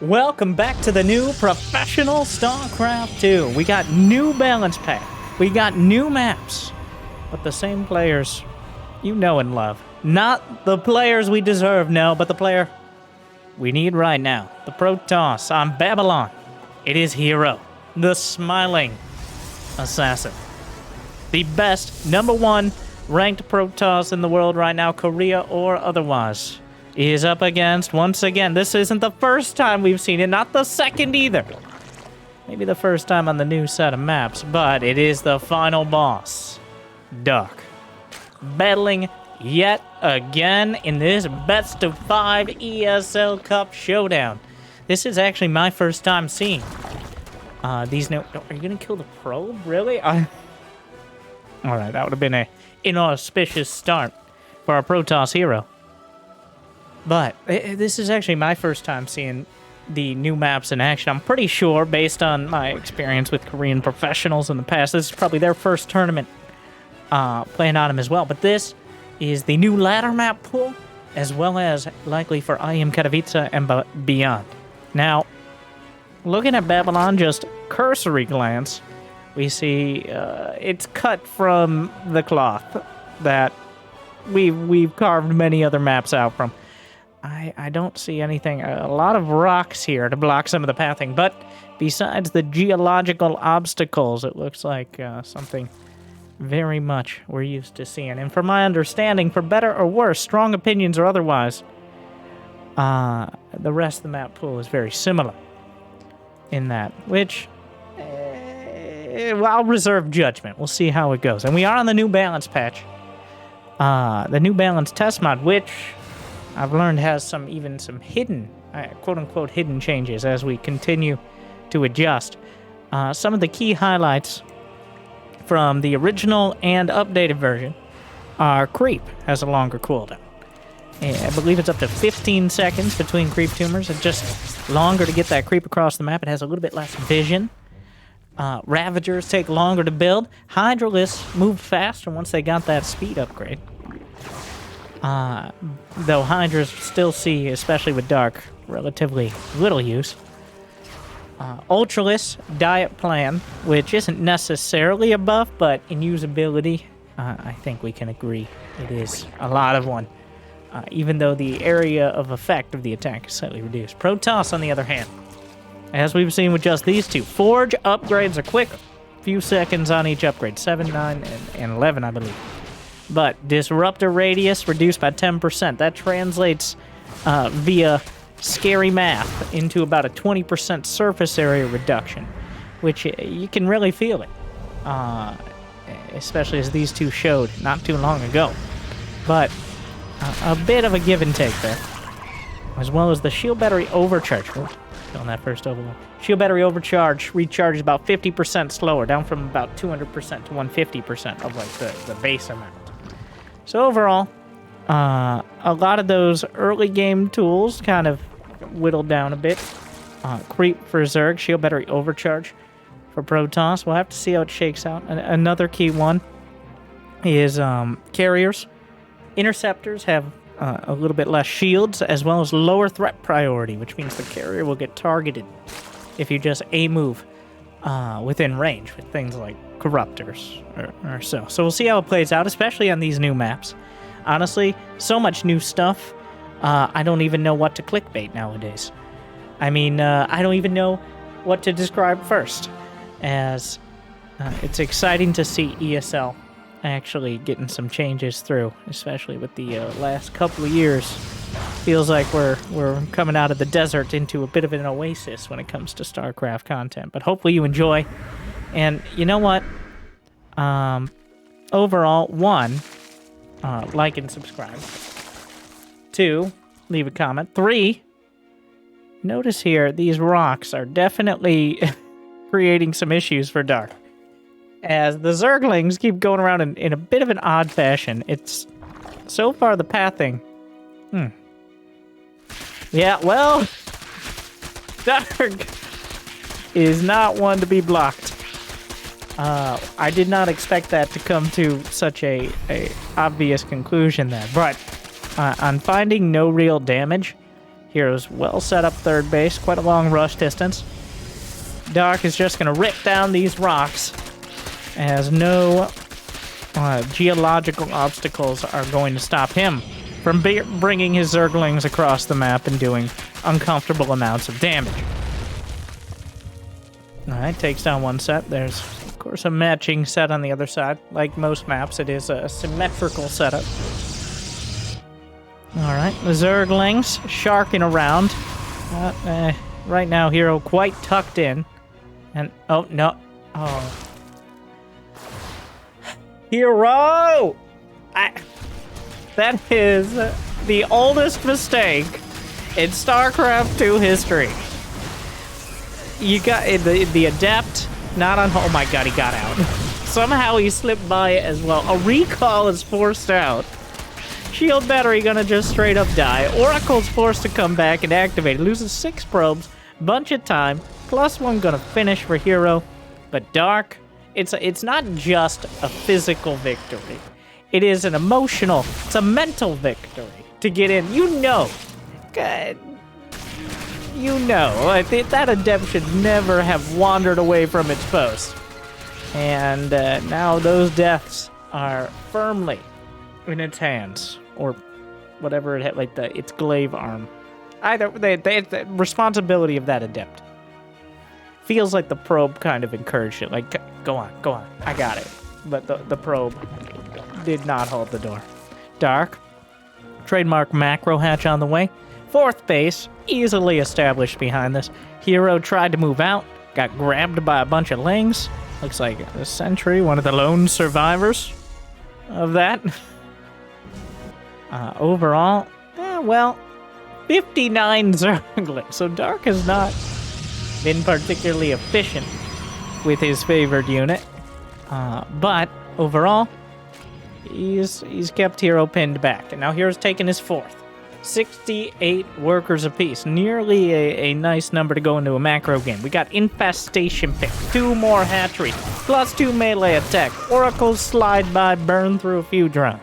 Welcome back to the new professional StarCraft 2. We got new balance pack. We got new maps. But the same players you know and love. Not the players we deserve, no, but the player we need right now. The Protoss on Babylon. It is herO, the smiling assassin. The best, #1 ranked Protoss in the world right now, Korea or otherwise. Is up against, once again, this isn't the first time we've seen it, not the second either. Maybe the first time on the new set of maps, but it is the final boss, Dark. Battling yet again in this best of 5 ESL Cup showdown. This is actually my first time seeing these new... Are you gonna kill the probe? Really? Alright, that would have been an inauspicious start for our Protoss herO. But this is actually my first time seeing the new maps in action. I'm pretty sure, based on my experience with Korean professionals in the past, this is probably their first tournament playing on them as well. But this is the new ladder map pool, as well as likely for IM Katowice and beyond. Now, looking at Babylon, just cursory glance, we see it's cut from the cloth that we've carved many other maps out from. I don't see anything, a lot of rocks here to block some of the pathing, but besides the geological obstacles, it looks like something very much we're used to seeing. And from my understanding, for better or worse, strong opinions or otherwise, the rest of the map pool is very similar in that, which I'll reserve judgment. We'll see how it goes. And we are on the new balance patch, the new balance test mod, which I've learned has some hidden, quote-unquote, hidden changes as we continue to adjust. Some of the key highlights from the original and updated version are creep has a longer cooldown. I believe it's up to 15 seconds between creep tumors. It's just longer to get that creep across the map. It has a little bit less vision. Ravagers take longer to build. Hydralisks moved faster once they got that speed upgrade. Though Hydras still see, especially with Dark, relatively little use. Ultralisk diet plan, which isn't necessarily a buff, but in usability, I think we can agree it is a lot of one. Even though the area of effect of the attack is slightly reduced. Protoss, on the other hand, as we've seen with just these two, Forge upgrades are quick. Few seconds on each upgrade, 7, 9, and 11, I believe. But Disruptor Radius reduced by 10%. That translates via scary math into about a 20% surface area reduction, which you can really feel it, especially as these two showed not too long ago. But a bit of a give and take there, as well as the shield battery overcharge. On that first overload. Shield battery overcharge recharges about 50% slower, down from about 200% to 150% of like the base amount. So overall, a lot of those early game tools kind of whittled down a bit. Creep for Zerg, shield battery overcharge for Protoss. We'll have to see how it shakes out. Another key one is carriers. Interceptors have a little bit less shields, as well as lower threat priority, which means the carrier will get targeted if you just A-move within range with things like corruptors or so. So we'll see how it plays out, especially on these new maps. Honestly, so much new stuff, I don't even know what to clickbait nowadays. I mean, I don't even know what to describe first, as it's exciting to see ESL actually getting some changes through, especially with the last couple of years. Feels like we're coming out of the desert into a bit of an oasis when it comes to StarCraft content. But hopefully you enjoy. And you know what? Overall, 1, like and subscribe. 2, leave a comment. 3, notice here, these rocks are definitely creating some issues for Dark, as the Zerglings keep going around in a bit of an odd fashion. It's, so far, the pathing. Yeah, well, Dark is not one to be blocked. I did not expect that to come to such a obvious conclusion there, but on finding no real damage, Hero's well set up third base, quite a long rush distance. Dark is just going to rip down these rocks, as no geological obstacles are going to stop him from bringing his Zerglings across the map and doing uncomfortable amounts of damage. Alright, takes down one set. There's, of course, a matching set on the other side. Like most maps, it is a symmetrical setup. Alright, the Zerglings sharking around. Right now, herO quite tucked in. And, oh, no. Oh. herO! That is the oldest mistake in StarCraft 2 history. You got the Adept, not on... Oh my god, he got out. Somehow he slipped by as well. A recall is forced out. Shield battery gonna just straight up die. Oracle's forced to come back and activate. Loses 6 probes, bunch of time. +1 gonna finish for herO. But Dark, it's not just a physical victory. It is an emotional, it's a mental victory to get in. You know, that Adept should never have wandered away from its post. And now those deaths are firmly in its hands, or whatever it had, like its glaive arm. Either the responsibility of that Adept. Feels like the probe kind of encouraged it, like, go on, I got it. But the probe did not hold the door. Dark, trademark macro hatch on the way. 4th base, easily established behind this. herO tried to move out, got grabbed by a bunch of lings. Looks like a sentry, one of the lone survivors of that. Overall, well, 59 Zerglings. So Dark has not been particularly efficient with his favored unit. But overall, he's kept herO pinned back. And now hero's taken his 4th. 68 workers apiece. Nearly a nice number to go into a macro game. We got Infestation Pick, 2 more hatcheries, +2 melee attack. Oracles slide by, burn through a few drones.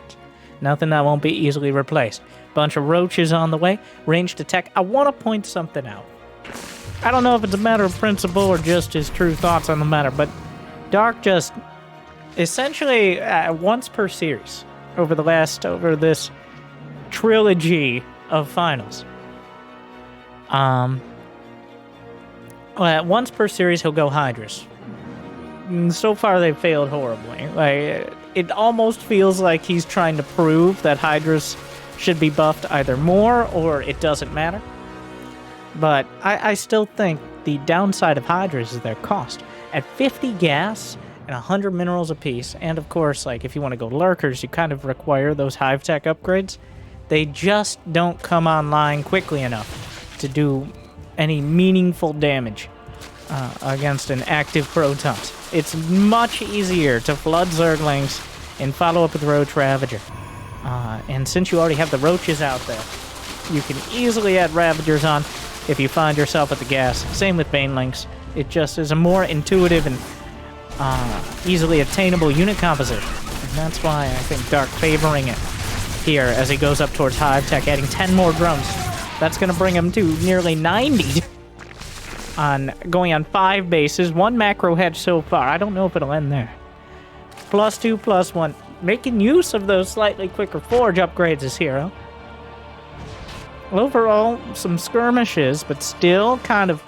Nothing that won't be easily replaced. Bunch of roaches on the way. Ranged attack. I want to point something out. I don't know if it's a matter of principle or just his true thoughts on the matter, but Dark just essentially once per series over this trilogy of finals. Once per series he'll go Hydras. So far they've failed horribly. Like, it almost feels like he's trying to prove that Hydras should be buffed either more or it doesn't matter. But I still think the downside of Hydras is their cost. At 50 gas and 100 minerals apiece, and of course, like, if you want to go lurkers, you kind of require those hive tech upgrades. They just don't come online quickly enough to do any meaningful damage against an active Protoss. It's much easier to flood Zerglings and follow up with Roach Ravager. And since you already have the Roaches out there, you can easily add Ravagers on if you find yourself at the gas. Same with Banelings. It just is a more intuitive and easily attainable unit composition. And that's why I think Dark favoring it here as he goes up towards Hive Tech, adding 10 more drones. That's going to bring him to nearly 90 on going on 5 bases. 1 macro hedge so far. I don't know if it'll end there. +2, +1. Making use of those slightly quicker forge upgrades is herO. Overall, some skirmishes, but still kind of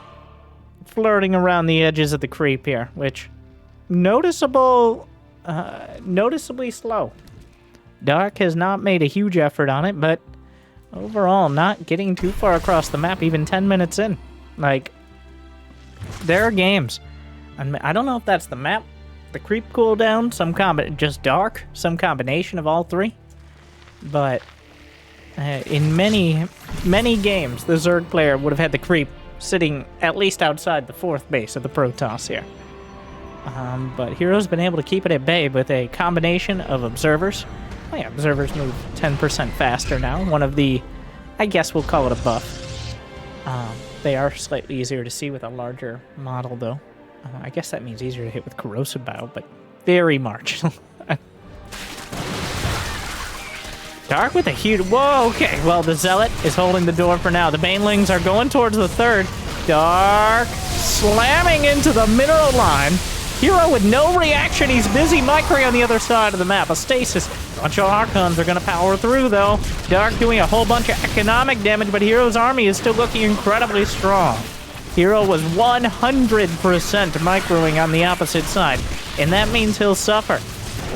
flirting around the edges of the creep here, which noticeably slow. Dark has not made a huge effort on it, but overall not getting too far across the map, even 10 minutes in. Like, there are games. I don't know if that's the map, the creep cooldown, just Dark, some combination of all 3. But in many games, the Zerg player would have had the creep sitting at least outside the 4th base of the Protoss here. But herO's been able to keep it at bay with a combination of observers. Oh yeah, observers move 10% faster now. One of the, I guess we'll call it a buff. They are slightly easier to see with a larger model, though. I guess that means easier to hit with Corrosive Bow, but very marginal. Dark with a huge... Whoa, okay. Well, the Zealot is holding the door for now. The Banelings are going towards the third. Dark slamming into the mineral line. herO with no reaction. He's busy microing on the other side of the map. A stasis. A bunch of Archons are going to power through, though. Dark doing a whole bunch of economic damage, but herO's army is still looking incredibly strong. herO was 100% microing on the opposite side, and that means he'll suffer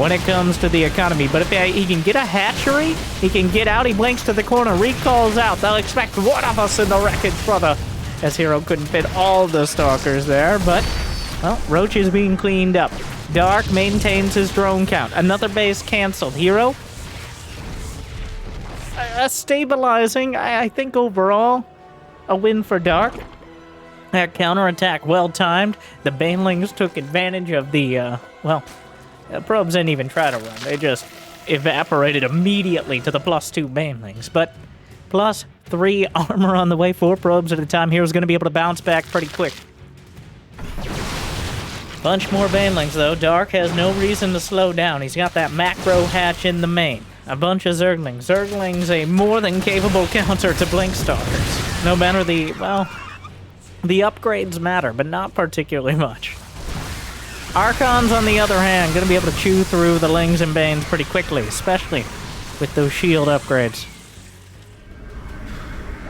when it comes to the economy. But if he can get a hatchery, he can get out, he blinks to the corner, recalls out. They'll expect one of us in the wreckage, brother. As herO couldn't fit all the Stalkers there, but, well, Roach is being cleaned up. Dark maintains his drone count. Another base canceled. herO, stabilizing, I think overall, a win for Dark. That counterattack well-timed. The Banelings took advantage of the, probes didn't even try to run. They just evaporated immediately to the +2 Banelings. But +3 armor on the way, 4 probes at a time. herO's going to be able to bounce back pretty quick. Bunch more Banelings, though. Dark has no reason to slow down. He's got that macro hatch in the main. A bunch of Zerglings. Zerglings, a more than capable counter to Blink Stalkers. No matter the, well, the upgrades matter, but not particularly much. Archons, on the other hand, going to be able to chew through the Lings and Banes pretty quickly, especially with those shield upgrades.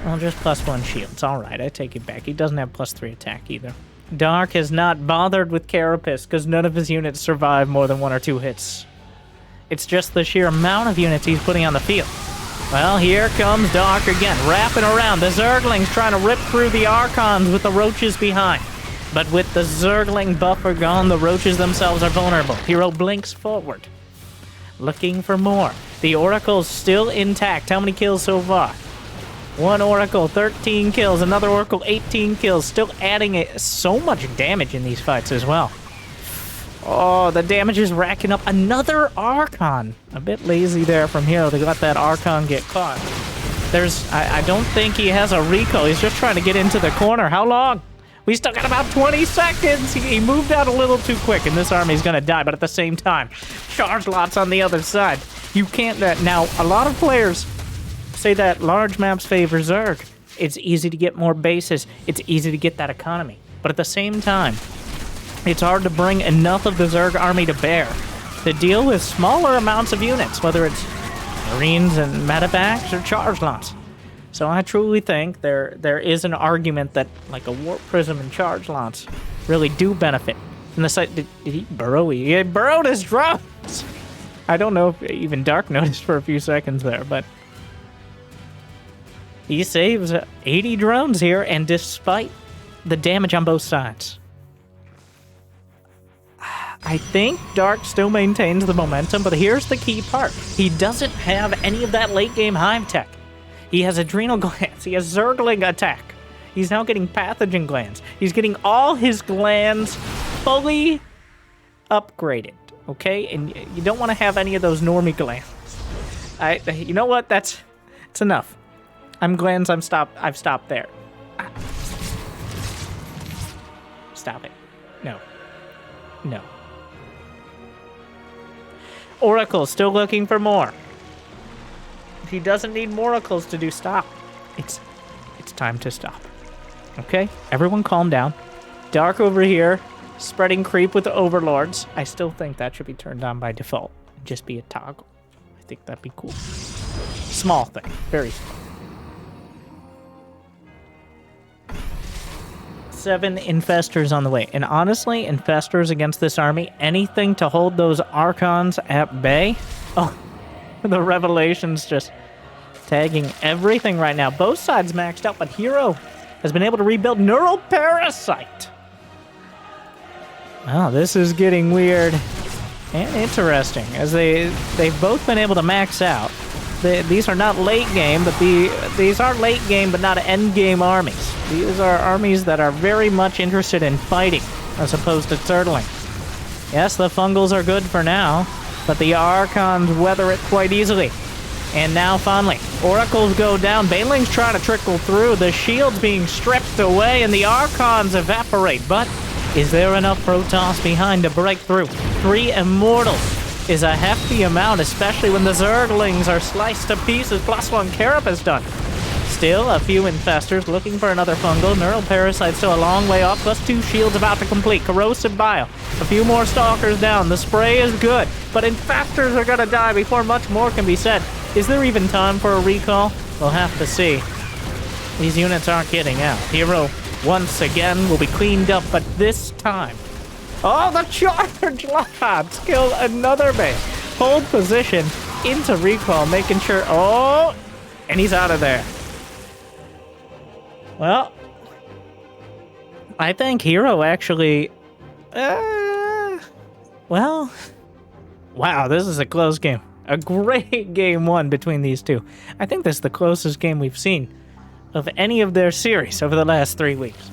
Well, just +1 shields. Alright, I take it back. He doesn't have +3 attack either. Dark has not bothered with Carapace because none of his units survive more than 1 or 2 hits. It's just the sheer amount of units he's putting on the field. Well, here comes Dark again, wrapping around. The Zerglings trying to rip through the Archons with the Roaches behind. But with the Zergling buffer gone, the Roaches themselves are vulnerable. herO blinks forward, looking for more. The Oracle's still intact. How many kills so far? 1 Oracle, 13 kills. Another Oracle, 18 kills. Still adding so much damage in these fights as well. Oh, the damage is racking up. Another Archon. A bit lazy there from herO to let that Archon get caught. I don't think he has a recall. He's just trying to get into the corner. How long? We still got about 20 seconds. He moved out a little too quick, and this army's going to die. But at the same time, charge lots on the other side. You can't... now, a lot of players say that large maps favor Zerg. It's easy to get more bases. It's easy to get that economy. But at the same time, it's hard to bring enough of the Zerg army to bear to deal with smaller amounts of units, whether it's Marines and medevacs or charge lots. So I truly think there is an argument that like a Warp Prism and charge lots really do benefit. And the site did he burrow? He burrowed his drones. I don't know if even Dark noticed for a few seconds there, but he saves 80 drones here, and despite the damage on both sides, I think Dark still maintains the momentum, but here's the key part. He doesn't have any of that late-game hive tech. He has Adrenal Glands. He has Zergling attack. He's now getting Pathogen Glands. He's getting all his glands fully upgraded, okay? And you don't want to have any of those normie glands. You know what? It's enough. I've stopped there. Stop it. No. No. Oracle, still looking for more. He doesn't need Moracles to do stop. It's time to stop. Okay? Everyone calm down. Dark over here, spreading creep with the Overlords. I still think that should be turned on by default. Just be a toggle. I think that'd be cool. Small thing. Very small. 7 Infestors on the way. And honestly, Infestors against this army, anything to hold those Archons at bay. Oh, the Revelation's just tagging everything right now. Both sides maxed out, but herO has been able to rebuild Neural Parasite. Oh, this is getting weird and interesting, as they've both been able to max out. These are not late game, but these are late game, but not end game armies. These are armies that are very much interested in fighting, as opposed to turtling. Yes, the Fungals are good for now, but the Archons weather it quite easily. And now, finally, Oracles go down. Banelings trying to trickle through. The shields being stripped away, and the Archons evaporate. But is there enough Protoss behind to break through? 3 Immortals is a hefty amount, especially when the Zerglings are sliced to pieces. +1 Carapace done. Still, a few infestors looking for another fungal. Neural Parasite still a long way off. +2 shields about to complete. Corrosive Bile. A few more stalkers down. The spray is good, but infestors are gonna die before much more can be said. Is there even time for a recall? We'll have to see. These units aren't getting out. herO, once again, will be cleaned up, but this time... Oh, the charge lads killed another base. Hold position into recall, making sure... Oh, and he's out of there. Well, I think herO actually... well... Wow, this is a close game. A great game one between these two. I think this is the closest game we've seen of any of their series over the last 3 weeks.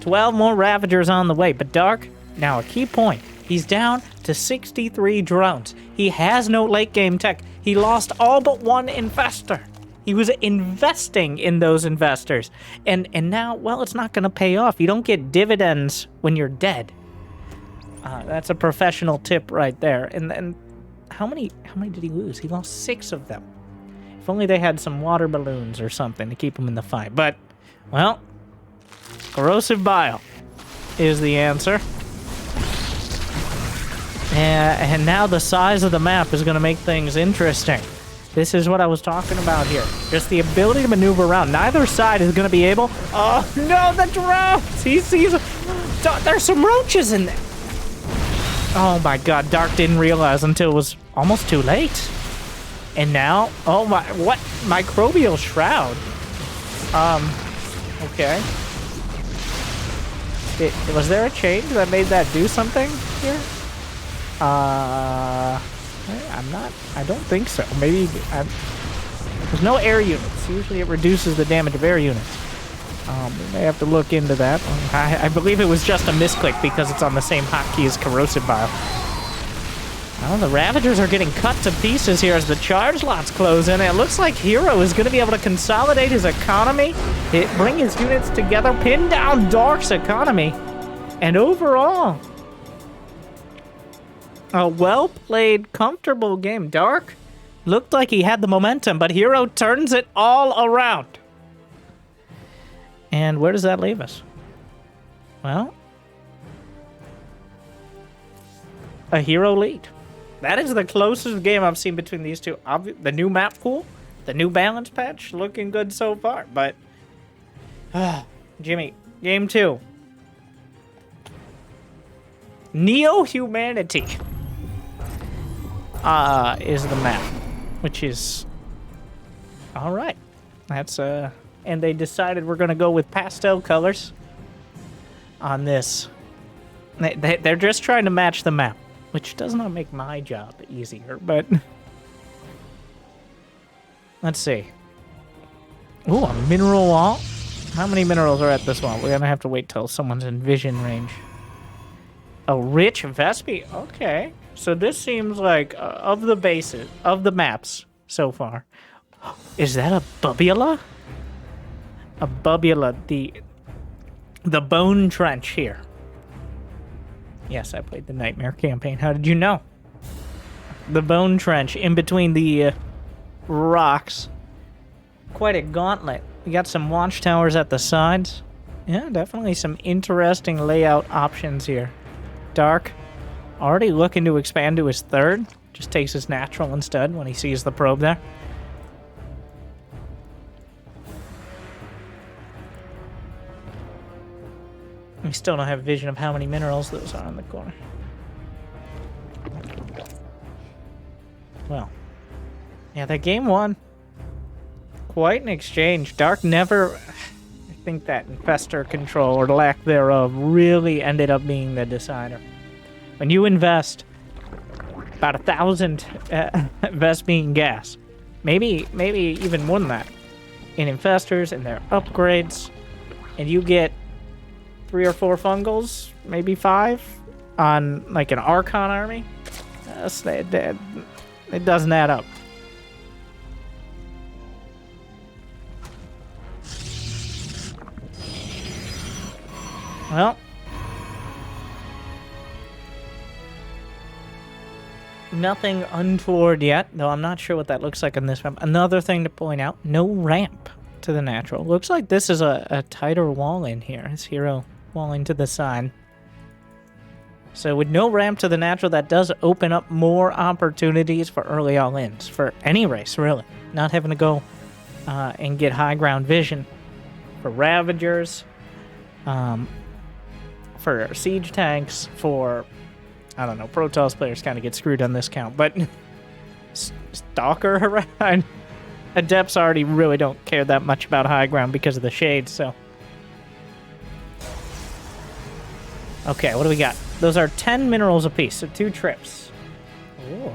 12 more Ravagers on the way, but Dark, now a key point. He's down to 63 drones. He has no late game tech. He lost all but one Infestor. He was investing in those investors. And now, well, it's not going to pay off. You don't get dividends when you're dead. That's a professional tip right there. And how many did he lose? He lost 6 of them. If only they had some water balloons or something to keep him in the fight. But, well, Corrosive Bile is the answer. And now the size of the map is going to make things interesting. This is what I was talking about here. Just the ability to maneuver around. Neither side is going to be able... Oh, no, the drones! He sees... There's some roaches in there. Oh, my God. Dark didn't realize until it was almost too late. And now... Oh, my... What? Microbial Shroud. Okay. Was there a change that made that do something here? I don't think so. Maybe, there's no air units. Usually it reduces the damage of air units. We may have to look into that. I believe it was just a misclick because it's on the same hotkey as Corrosive Bile. Well, the Ravagers are getting cut to pieces here as the charge lots close in. It looks like herO is going to be able to consolidate his economy, bring his units together, pin down Dark's economy, and overall, a well-played, comfortable game. Dark looked like he had the momentum, but herO turns it all around. And where does that leave us? Well, a herO lead. That is the closest game I've seen between these two. The new map pool, the new balance patch, looking good so far. But, Jimmy, game 2. Neo-Humanity is the map, which is all right. That's and they decided we're gonna go with pastel colors on this. They're just trying to match the map, which does not make my job easier, but let's see. Ooh, a mineral wall. How many minerals are at this wall? We're gonna have to wait till someone's in vision range. A rich Vespi. Okay. So this seems like of the bases, of the maps so far. Is that a bubula? A bubula, the bone trench here. Yes, I played the Nightmare campaign. How did you know? The bone trench in between the rocks. Quite a gauntlet. We got some watchtowers at the sides. Yeah, definitely some interesting layout options here. Dark, already looking to expand to his 3rd. Just takes his natural instead when he sees the probe there. We still don't have vision of how many minerals those are in the corner. Well, yeah, that game 1. Quite an exchange. Dark never... I think that infestor control, or lack thereof, really ended up being the decider. When you invest about 1,000 Vespine gas, maybe even more than that, in infestors and their upgrades, and you get 3 or 4 fungals, maybe 5, on like an Archon army, it doesn't add up. Well, Nothing untoward yet, though I'm not sure what that looks like on this map. Another thing to point out, no ramp to the natural. Looks like this is a tighter wall in here. It's herO walling to the side. So with no ramp to the natural, that does open up more opportunities for early all-ins, for any race, really. Not having to go and get high ground vision for Ravagers, for siege tanks, for, I don't know, Protoss players kind of get screwed on this count, but Stalker, Adepts already really don't care that much about high ground because of the shade, so. Okay, what do we got? Those are 10 minerals apiece, so 2 trips. Ooh.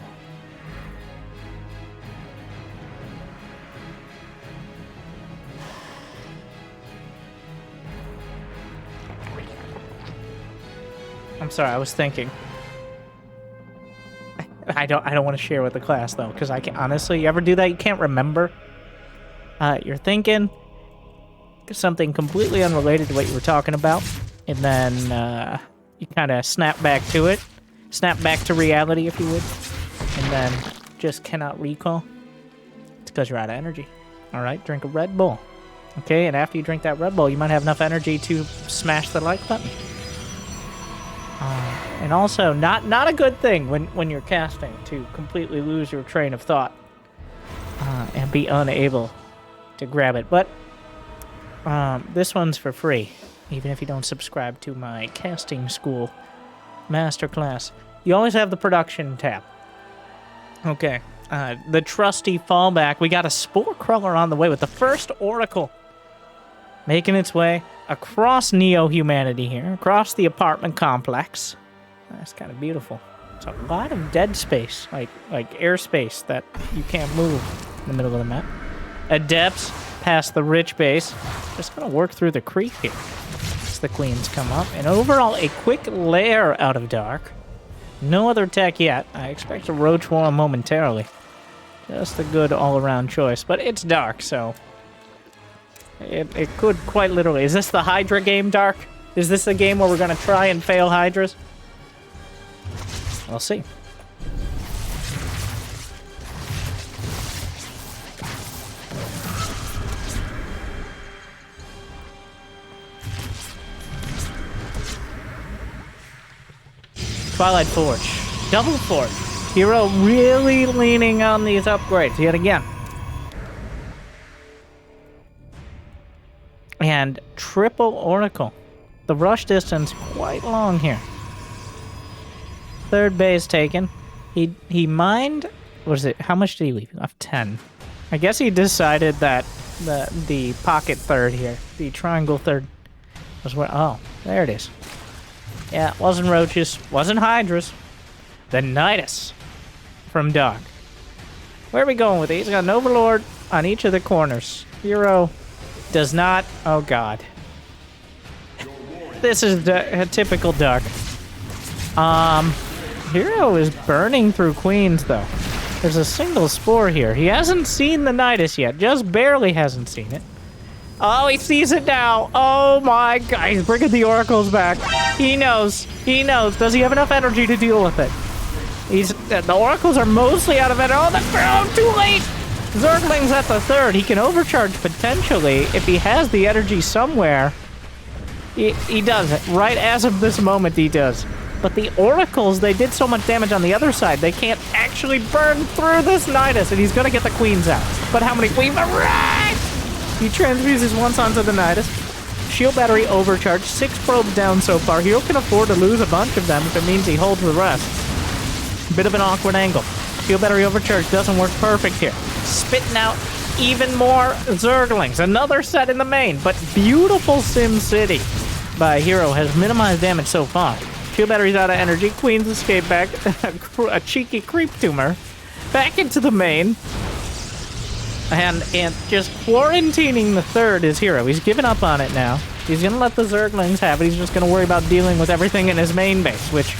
I'm sorry, I was thinking. I don't want to share with the class though, because I can honestly, you ever do that? You can't remember. You're thinking something completely unrelated to what you were talking about, and then you kind of snap back to it, snap back to reality, if you would, and then just cannot recall. It's because you're out of energy. All right, drink a Red Bull. Okay, and after you drink that Red Bull, you might have enough energy to smash the like button. And also, not a good thing when you're casting to completely lose your train of thought and be unable to grab it. But this one's for free, even if you don't subscribe to my casting school masterclass. You always have the production tab. Okay, the trusty fallback. We got a Spore Crawler on the way with the first Oracle making its way across Neo-Humanity here, across the apartment complex. That's kind of beautiful. It's a lot of dead space, like airspace that you can't move in the middle of the map. Adepts past the rich base. Just gonna work through the creek here as the queens come up. And overall, a quick lair out of dark. No other tech yet. I expect a roach war momentarily. Just a good all-around choice, but it's dark, so it could quite literally. Is this the Hydra game, Dark? Is this a game where we're gonna try and fail Hydras? We'll see. Twilight Forge. Double Forge. herO really leaning on these upgrades yet again. And triple Oracle. The rush distance quite long here. Third base taken. He mined. What is it? How much did he leave? He left 10. I guess he decided that the pocket third here, the triangle third, was where. Oh, there it is. Yeah, it wasn't roaches, wasn't hydras. The Nidus from Dog. Where are we going with these? He's got an Overlord on each of the corners. herO does not. Oh God. This is a typical Dark. herO is burning through queens, though. There's a single spore here. He hasn't seen the Nidus yet. Just barely hasn't seen it. Oh, he sees it now. Oh my God. He's bringing the oracles back. He knows. He knows. Does he have enough energy to deal with it? The oracles are mostly out of it. Oh, too late. Zergling's at the third. He can overcharge potentially if he has the energy somewhere. He does it. Right as of this moment, he does. But the oracles, they did so much damage on the other side, they can't actually burn through this Nidus, and he's gonna get the queens out. But how many queens? Right! He transfuses once onto the Nidus. Shield battery overcharged. 6 probes down so far. herO can afford to lose a bunch of them if it means he holds the rest. Bit of an awkward angle. Shield battery overcharge doesn't work perfect here. Spitting out even more Zerglings. Another set in the main, but beautiful Sim City by herO has minimized damage so far. Shield battery's out of energy. Queens escape back. A cheeky creep tumor. Back into the main. And just quarantining the third is herO. He's given up on it now. He's going to let the Zerglings have it. He's just going to worry about dealing with everything in his main base, which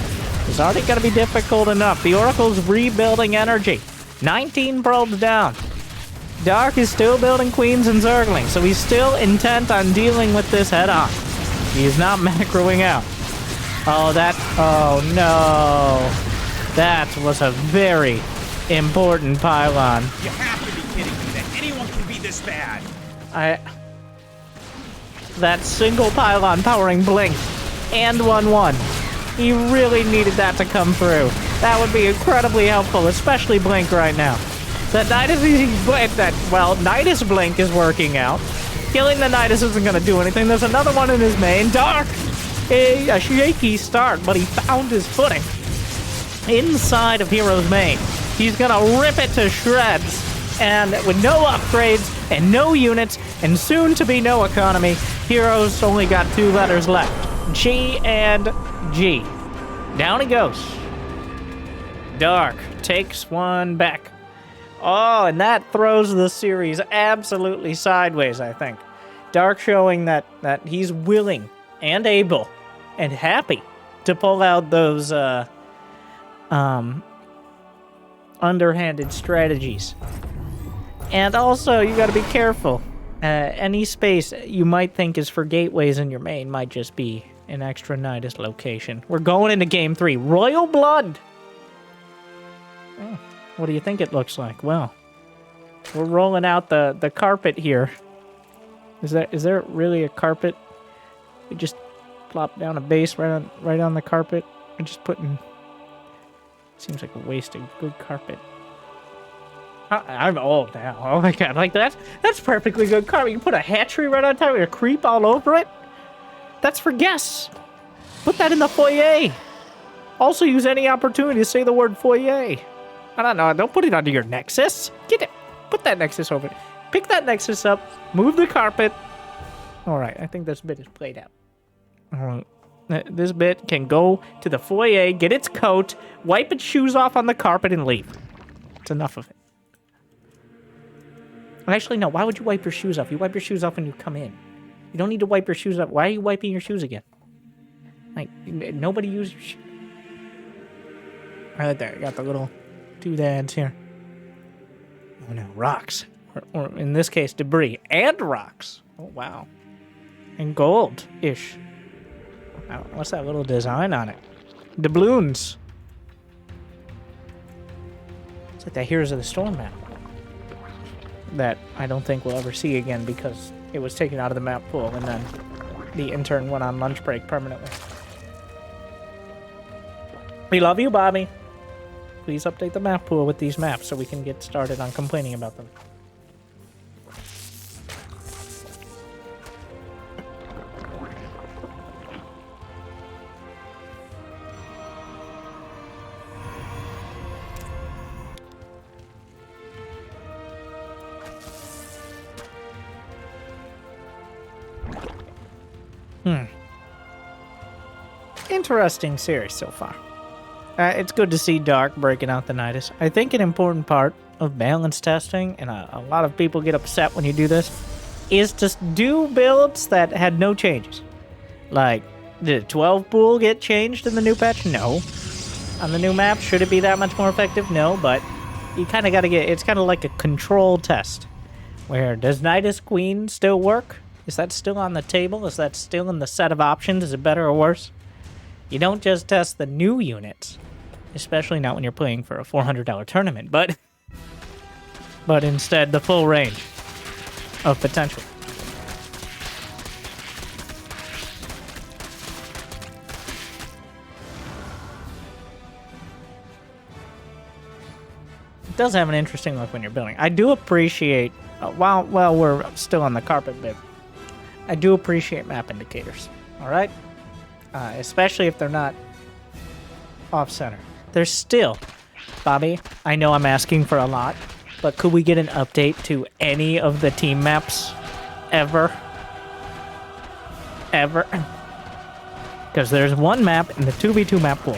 is already going to be difficult enough. The Oracle's rebuilding energy. 19 probes down. Dark is still building queens and Zerglings, so he's still intent on dealing with this head-on. He's not macroing out. Oh, oh no. That was a very important pylon. You have to be kidding me that anyone can be this bad. That single pylon powering Blink and 1-1. He really needed that to come through. That would be incredibly helpful, especially Blink right now. That Nidus Nidus Blink is working out. Killing the Nidus isn't going to do anything. There's another one in his main. Dark! A shaky start, but he found his footing. Inside of herO's main. He's going to rip it to shreds. And with no upgrades and no units and soon to be no economy, herO's only got 2 letters left. G and G. Down he goes. Dark takes one back. Oh, and that throws the series absolutely sideways, I think. Dark showing that he's willing and able and happy to pull out those underhanded strategies. And also, you gotta be careful. Any space you might think is for gateways in your main might just be an extra Nidus location. We're going into Game 3. Royal Blood! Oh, what do you think it looks like? Well, we're rolling out the carpet here. Is there really a carpet? We just plop down a base right on the carpet and just putting... Seems like a waste of good carpet. I'm old now. Oh my god, like that's perfectly good carpet. You put a hatchery right on top with a creep all over it? That's for guests. Put that in the foyer. Also use any opportunity to say the word foyer. I don't know, don't put it under your Nexus. Get it. Put that Nexus over it. Pick that Nexus up. Move the carpet. Alright, I think this bit is played out. Alright. This bit can go to the foyer, get its coat, wipe its shoes off on the carpet, and leave. It's enough of it. Actually, no. Why would you wipe your shoes off? You wipe your shoes off when you come in. You don't need to wipe your shoes off. Why are you wiping your shoes again? Like, nobody uses your shoes. Right there. Got the little doodads here. Oh, no. Rocks. Or in this case, debris. And rocks. Oh, wow. And gold-ish. What's that little design on it? Doubloons. It's like that Heroes of the Storm map. That I don't think we'll ever see again because it was taken out of the map pool and then the intern went on lunch break permanently. We love you, Bobby. Please update the map pool with these maps so we can get started on complaining about them. Interesting series so far. It's good to see Dark breaking out the Nidus. I think an important part of balance testing, and a lot of people get upset when you do this, is to do builds that had no changes. Like, did 12 pool get changed in the new patch? No. On the new map, should it be that much more effective? No, but you kind of got to get... It's kind of like a control test. Where, does Nidus Queen still work? Is that still on the table? Is that still in the set of options? Is it better or worse? You don't just test the new units, especially not when you're playing for a $400 tournament, but instead the full range of potential. It does have an interesting look when you're building. I do appreciate, while we're still on the carpet bit, I do appreciate map indicators, all right? Especially if they're not off-center. There's still, Bobby, I know I'm asking for a lot, but could we get an update to any of the team maps ever? Ever? Because there's one map in the 2v2 map pool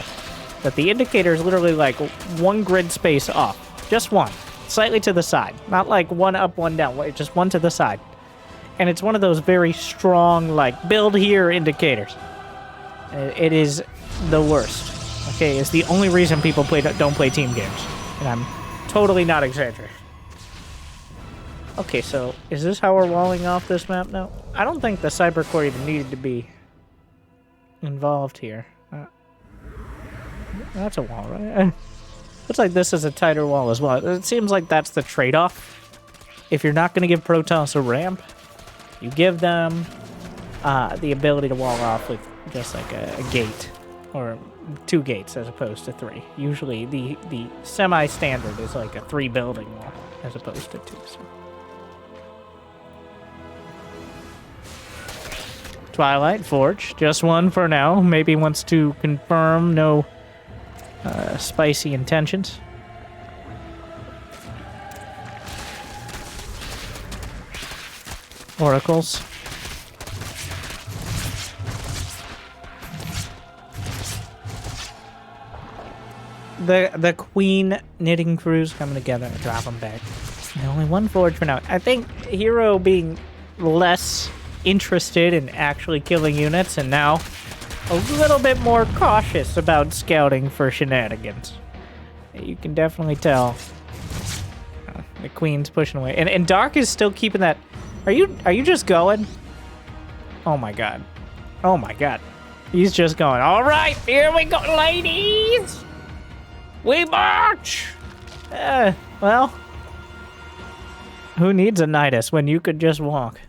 that the indicator is literally like one grid space off. Just one. Slightly to the side. Not like one up, one down. Just one to the side. And it's one of those very strong, like, build here indicators. It is the worst. Okay, it's the only reason people don't play team games. And I'm totally not exaggerating. Okay, so is this how we're walling off this map now? I don't think the Cyber Core even needed to be involved here. That's a wall, right? Looks like this is a tighter wall as well. It seems like that's the trade-off. If you're not going to give Protoss a ramp, you give them the ability to wall off with just like a gate. Or 2 gates as opposed to 3. Usually the semi-standard is like a 3 building wall as opposed to 2. So. Twilight Forge, just 1 for now. Maybe wants to confirm no spicy intentions. Oracles. The Queen knitting crews coming together and drop them back. And only 1 forge for now. I think herO being less interested in actually killing units and now a little bit more cautious about scouting for shenanigans. You can definitely tell the Queen's pushing away. And Dark is still keeping that. Are you just going? Oh my god. Oh my god. He's just going. All right, here we go, ladies. We march! Well, who needs a Nidus when you could just walk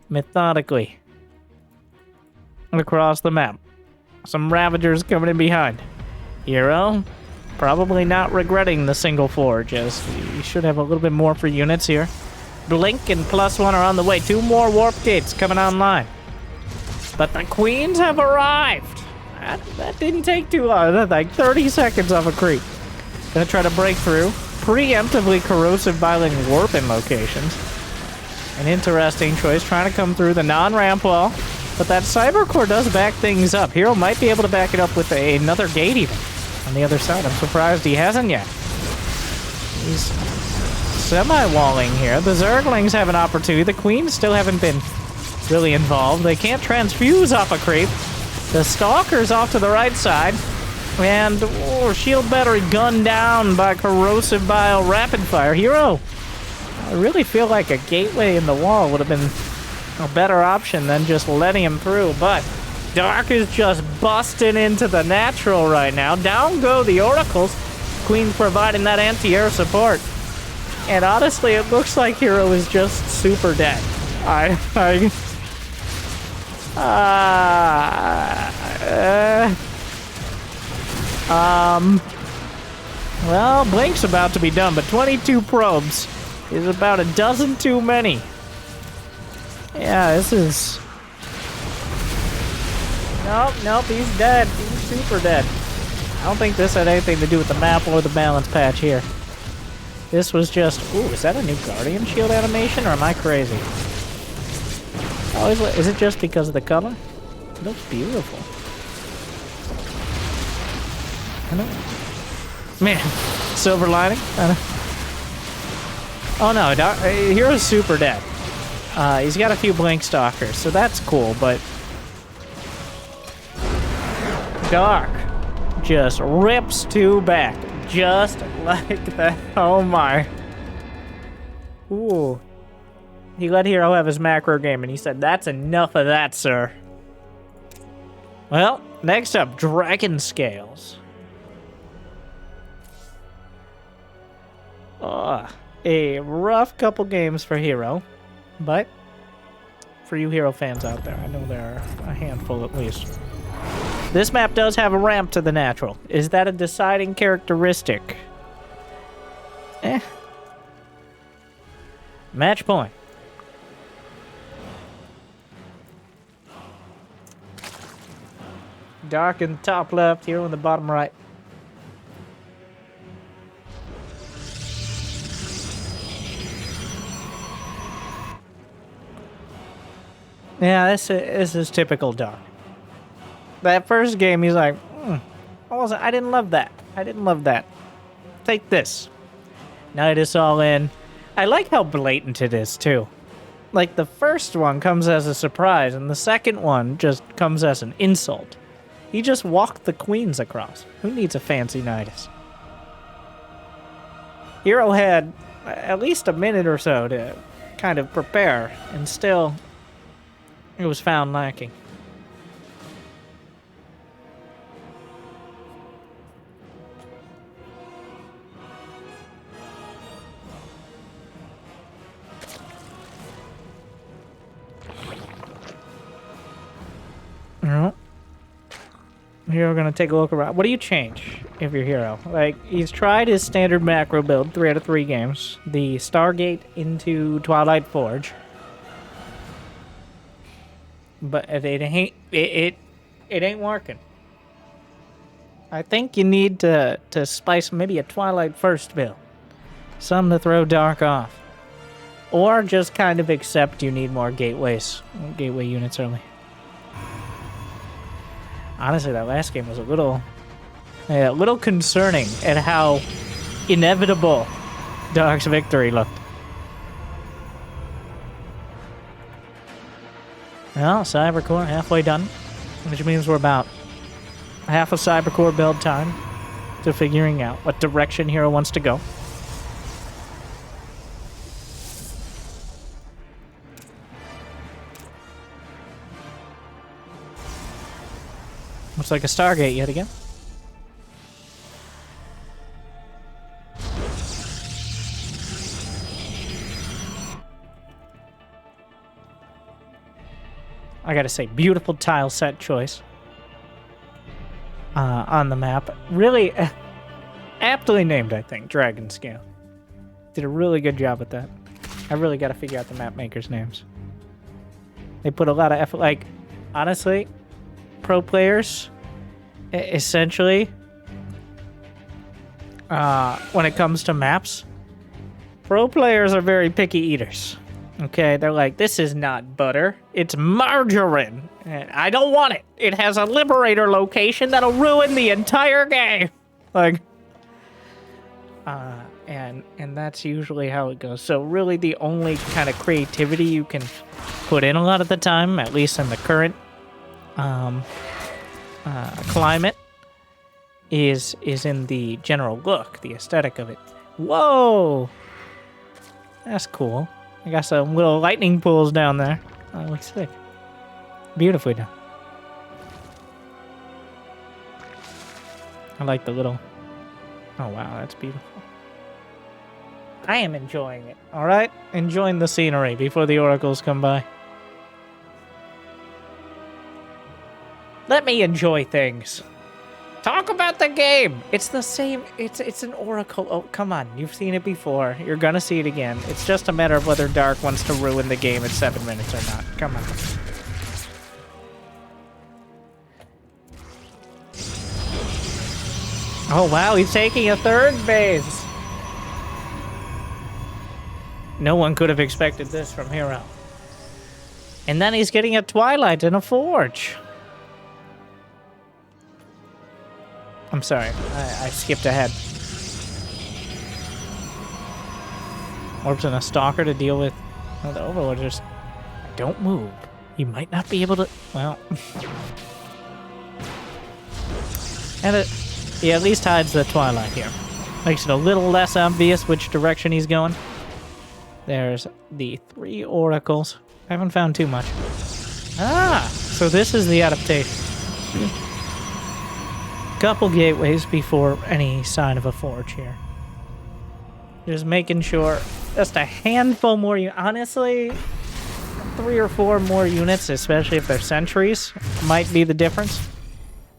methodically across the map? Some Ravagers coming in behind. herO, probably not regretting the single forge, as you should have a little bit more for units here. Blink and +1 are on the way. 2 more warp gates coming online. But the Queens have arrived. That didn't take too long. That's like 30 seconds off a creep. Gonna try to break through. Preemptively corrosive biling warp in locations. An interesting choice, trying to come through the non-ramp wall. But that Cyber Core does back things up. herO might be able to back it up with another gate even on the other side. I'm surprised he hasn't yet. He's semi-walling here. The Zerglings have an opportunity. The Queens still haven't been really involved. They can't transfuse off a creep. The Stalker's off to the right side. And shield battery gunned down by corrosive bile rapid fire. herO, I really feel like a gateway in the wall would have been a better option than just letting him through. But Dark is just busting into the natural right now. Down go the Oracles. Queen's providing that anti-air support. And honestly, it looks like herO is just super dead. Well, Blink's about to be done, but 22 probes is about a dozen too many. Yeah, this is... Nope, he's dead. He's super dead. I don't think this had anything to do with the map or the balance patch here. This was just... Ooh, is that a new Guardian Shield animation, or am I crazy? Oh, is it just because of the color? It looks beautiful. I know. Man, silver lining? Oh no, hero's super dead. He's got a few Blink Stalkers, so that's cool, but... Dark just rips 2 back. Just like that. Oh my. Ooh. He let herO have his macro game, and he said, "That's enough of that, sir." Well, next up, Dragon Scales. A rough couple games for herO, but for you herO fans out there, I know there are a handful at least. This map does have a ramp to the natural. Is that a deciding characteristic? Match point. Dark in the top left, herO in the bottom right. Yeah, this is typical Dark. That first game, he's like, I didn't love that. I didn't love that. Take this. Nidus all in. I like how blatant it is, too. Like, the first one comes as a surprise, and the second one just comes as an insult. He just walked the Queens across. Who needs a fancy Nidus? herO had at least a minute or so to kind of prepare, and still, it was found lacking. Well, here we're gonna take a look around. What do you change if you're herO? Like, he's tried his standard macro build 3 out of 3 games. The Stargate into Twilight Forge. But it ain't working. I think you need to spice maybe a Twilight first build. Some to throw Dark off. Or just kind of accept you need more gateway units early. Honestly, that last game was a little concerning at how inevitable Dark's victory looked. Well, Cybercore halfway done, which means we're about half a Cybercore build time to figuring out what direction herO wants to go. Looks like a Stargate yet again. I gotta say, beautiful tile set choice on the map. Really aptly named, I think, Dragon Scale. Did a really good job with that. I really gotta figure out the map makers' names. They put a lot of effort. Like, honestly, pro players, essentially, when it comes to maps, pro players are very picky eaters. Okay, they're like, this is not butter, it's margarine. And I don't want it. It has a liberator location that'll ruin the entire game. Like, and that's usually how it goes. So really the only kind of creativity you can put in a lot of the time, at least in the current climate, is in the general look, the aesthetic of it. Whoa! That's cool. I got some little lightning pools down there. That looks sick. Beautifully done. I like the little... Oh, wow, that's beautiful. I am enjoying it, alright? Enjoying the scenery before the oracles come by. Let me enjoy things. Talk about the game. It's the same. It's an oracle. Oh, come on. You've seen it before. You're gonna see it again. It's just a matter of whether Dark wants to ruin the game at 7 minutes or not. Come on. Oh, wow. He's taking a third base. No one could have expected this from herO. And then he's getting a Twilight and a Forge. I'm sorry, I skipped ahead. Orbs and a Stalker to deal with. Oh, the Overlord just... Don't move. You might not be able to... Well... And he at least hides the Twilight here. Makes it a little less obvious which direction he's going. There's the 3 oracles. I haven't found too much. Ah! So this is the adaptation. Couple gateways before any sign of a forge here. Just making sure, just a handful more. Honestly, 3 or 4 more units, especially if they're sentries, might be the difference.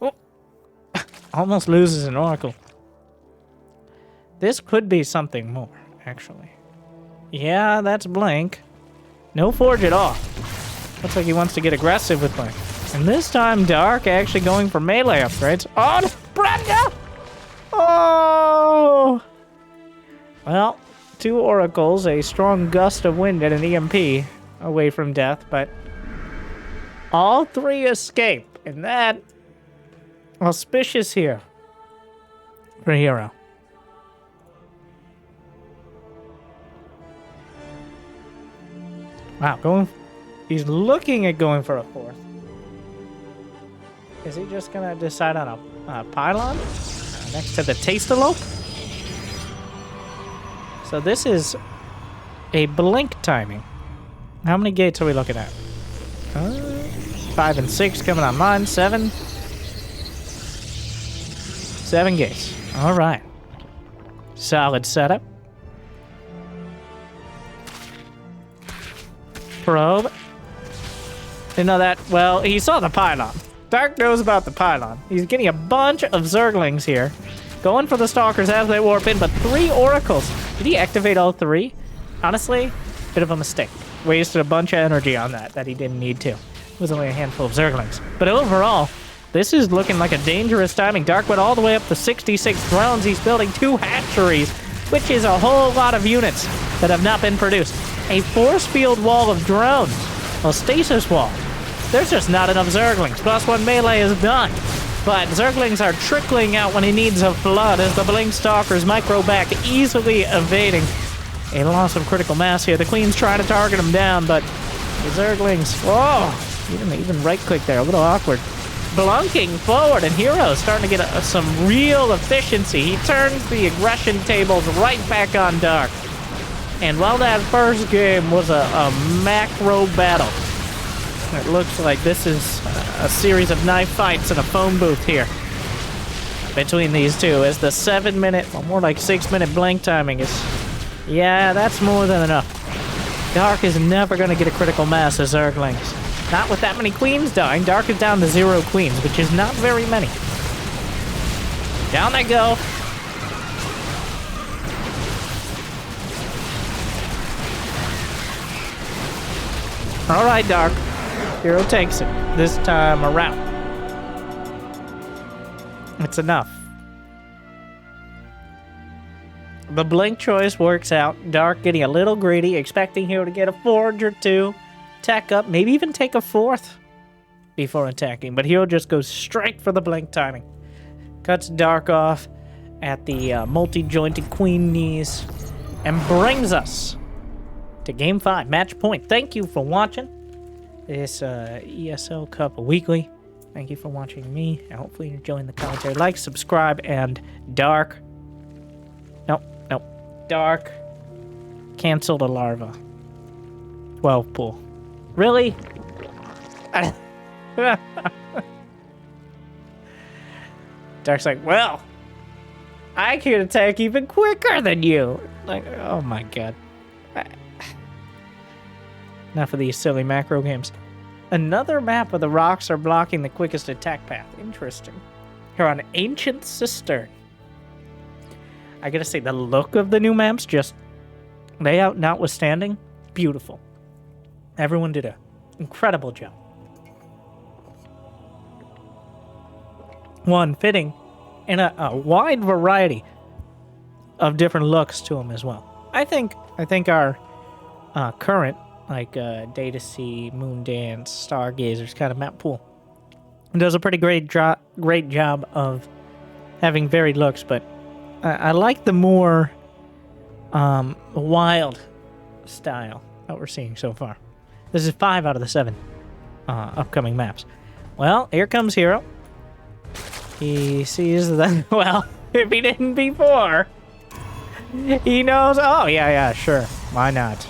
Oh, almost loses an oracle. This could be something more, actually. Yeah, that's blank. No forge at all. Looks like he wants to get aggressive with blank. And this time, Dark actually going for melee upgrades. Oh, Brenda! Oh! Well, 2 oracles, a strong gust of wind, and an EMP away from death, but all 3 escape. And that, auspicious here for herO. Wow, he's looking at going for a 4th. Is he just gonna decide on a pylon next to the Tastelope? So this is a blink timing. How many gates are we looking at? 5 and 6 coming online. 7. 7 gates. All right. Solid setup. Probe. Didn't know that. Well, he saw the pylon. Dark knows about the pylon. He's getting a bunch of Zerglings here. Going for the Stalkers as they warp in, but 3 Oracles. Did he activate all 3? Honestly, bit of a mistake. Wasted a bunch of energy on that he didn't need to. It was only a handful of Zerglings. But overall, this is looking like a dangerous timing. Dark went all the way up to 66 drones. He's building 2 hatcheries, which is a whole lot of units that have not been produced. A force field wall of drones. A stasis wall. There's just not enough Zerglings. +1 melee is done. But Zerglings are trickling out when he needs a flood as the Blink Stalkers micro back, easily evading a loss of critical mass here. The Queen's trying to target him down, but the Zerglings, whoa, he didn't even right-click there, a little awkward. Blunking forward, and herO starting to get some real efficiency. He turns the aggression tables right back on Dark. And while that first game was a macro battle, it looks like this is a series of knife fights in a phone booth here between these two as the 7-minute, well, more like 6-minute blank timing is, yeah, that's more than enough. Dark is never going to get a critical mass of Zerglings. Not with that many queens dying. Dark is down to 0 queens, which is not very many. Down they go. All right, Dark. herO takes it this time around. It's enough. The blink choice works out. Dark getting a little greedy, expecting herO to get a forge or 2, tech up, maybe even take a 4th before attacking. But herO just goes straight for the blink timing. Cuts Dark off at the multi-jointed queen knees and brings us to Game 5, match point. Thank you for watching this ESL Cup Weekly. Thank you for watching me, and hopefully you're enjoying the commentary. Like, subscribe, and Dark. Nope. Dark. Cancel the larva. 12 pool. Really? Dark's like, well, I can attack even quicker than you. Like, oh my god. Enough of these silly macro games. Another map where the rocks are blocking the quickest attack path. Interesting. Here on Ancient Cistern. I gotta say, the look of the new maps, just layout notwithstanding, beautiful. Everyone did an incredible job. One fitting in a wide variety of different looks to them as well. I think our current, like Data Sea, Moon Dance, Stargazers kind of map pool does a pretty great job of having varied looks, but I like the more wild style that we're seeing so far. This is 5 out of the 7 upcoming maps. Well, here comes herO. He sees that, well, if he didn't before, he knows, oh, yeah, sure, why not?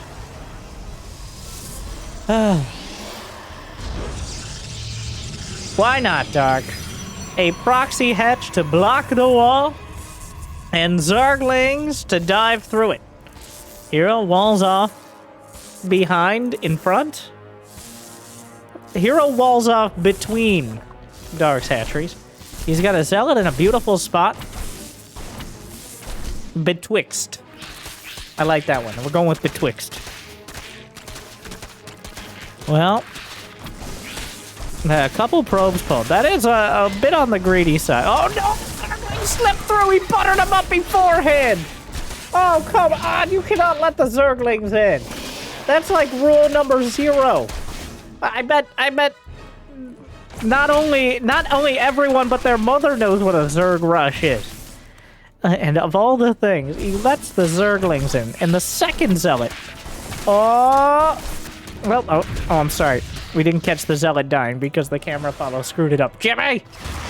Why not, Dark? A proxy hatch to block the wall, and Zerglings to dive through it. herO walls off behind, in front. herO walls off between Dark's hatcheries. He's got a Zealot in a beautiful spot. Betwixt. I like that one. We're going with betwixt. Well, a couple probes pulled. That is a bit on the greedy side. Oh no! He slipped through. He buttered him up beforehand. Oh, come on. You cannot let the Zerglings in. That's like rule number 0. I bet not only everyone but their mother knows what a Zerg rush is. And of all the things, he lets the Zerglings in. And the second Zealot. Oh, well, oh, I'm sorry. We didn't catch the Zealot dying because the camera follow screwed it up. Jimmy!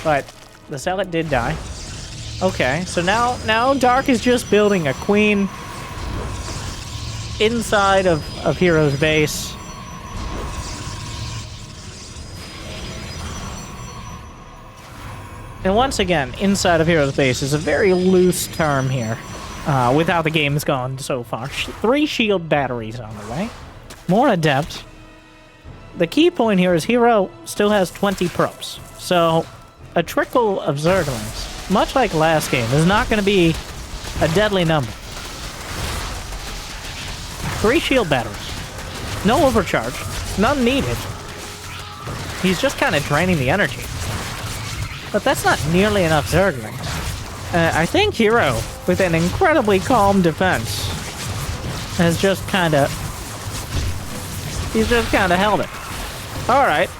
But the Zealot did die. Okay, so now Dark is just building a queen inside of herO's base. And once again, inside of herO's base is a very loose term here, with how the game's gone so far. 3 shield batteries on the way. More adept. the key point here is herO still has 20 probes. So a trickle of Zerglings, much like last game, is not going to be a deadly number. 3 shield batteries. No overcharge. None needed. He's just kind of draining the energy. But that's not nearly enough Zerglings. I think herO, with an incredibly calm defense, has just kind of... He's just kind of held it. Alright.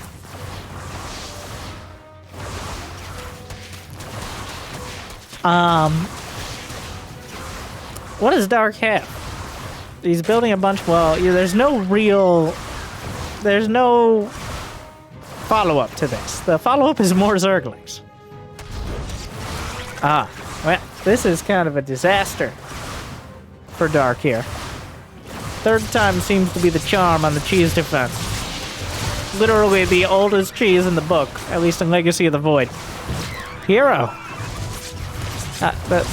What does Dark have? He's building a bunch... Well, yeah, there's no real... There's no follow-up to this. The follow-up is more Zerglings. Ah, well, this is kind of a disaster for Dark here. Third time seems to be the charm on the cheese defense. Literally the oldest cheese in the book, at least in Legacy of the Void. herO.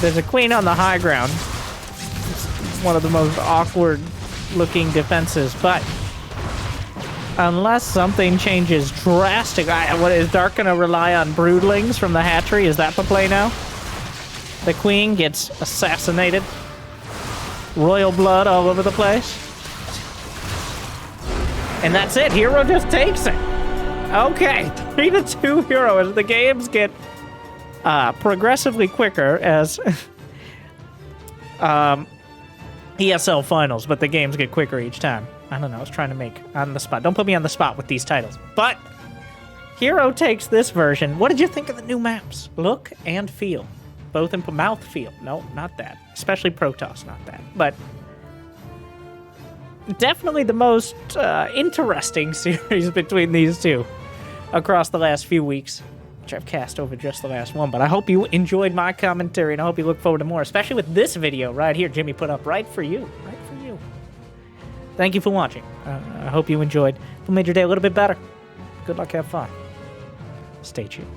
There's a queen on the high ground. It's one of the most awkward-looking defenses, but unless something changes drastically... What, is Dark going to rely on broodlings from the hatchery? Is that the play now? The queen gets assassinated. Royal blood all over the place. And that's it. herO just takes it. Okay, 3-2 herO as the games get progressively quicker as ESL finals, but the games get quicker each time. I don't know. I was trying to make on the spot. Don't put me on the spot with these titles. But herO takes this version. What did you think of the new maps? Look and feel. Both in mouth feel. No, not that. Especially Protoss, not that. But definitely the most interesting series between these two across the last few weeks, which I've cast over just the last one. But I hope you enjoyed my commentary, and I hope you look forward to more, especially with this video right here Jimmy put up right for you. Right for you. Thank you for watching. I hope you enjoyed. If it made your day a little bit better, good luck, have fun. Stay tuned.